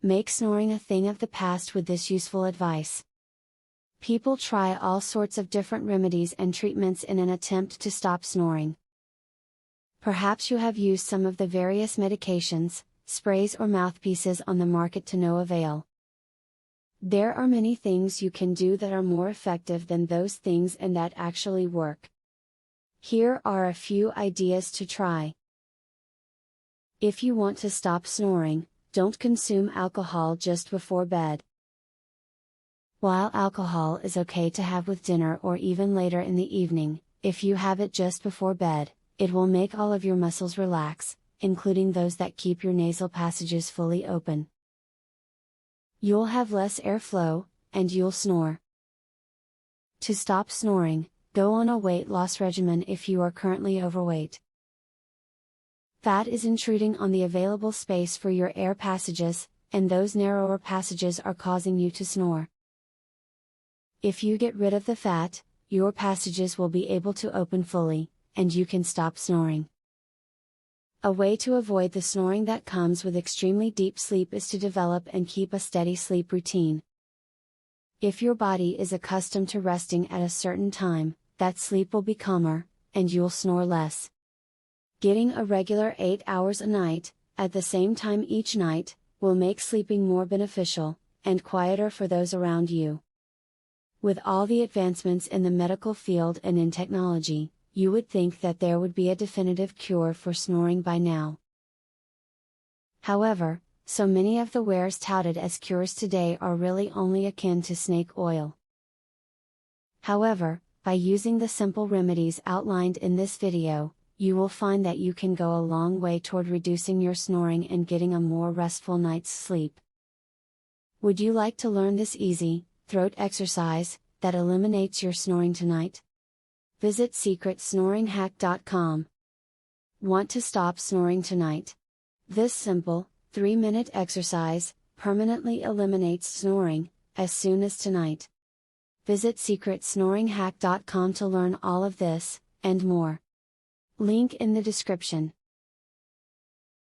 make snoring a thing of the past with this useful advice. People try all sorts of different remedies and treatments in an attempt to stop snoring. Perhaps you have used some of the various medications, sprays or mouthpieces on the market to no avail. There are many things you can do that are more effective than those things and that actually work. Here are a few ideas to try. If you want to stop snoring, don't consume alcohol just before bed. While alcohol is okay to have with dinner or even later in the evening, if you have it just before bed, it will make all of your muscles relax, including those that keep your nasal passages fully open. You'll have less airflow, and you'll snore. To stop snoring, go on a weight loss regimen if you are currently overweight. Fat is intruding on the available space for your air passages, and those narrower passages are causing you to snore. If you get rid of the fat, your passages will be able to open fully, and you can stop snoring. A way to avoid the snoring that comes with extremely deep sleep is to develop and keep a steady sleep routine. If your body is accustomed to resting at a certain time, that sleep will be calmer, and you'll snore less. Getting a regular 8 hours a night, at the same time each night, will make sleeping more beneficial, and quieter for those around you. With all the advancements in the medical field and in technology, you would think that there would be a definitive cure for snoring by now. However, so many of the wares touted as cures today are really only akin to snake oil. However, by using the simple remedies outlined in this video, you will find that you can go a long way toward reducing your snoring and getting a more restful night's sleep. Would you like to learn this easy, throat exercise, that eliminates your snoring tonight? Visit secretsnoringhack.com. Want to stop snoring tonight? This simple, 3-minute exercise, permanently eliminates snoring, as soon as tonight. Visit secretsnoringhack.com to learn all of this, and more. Link in the description.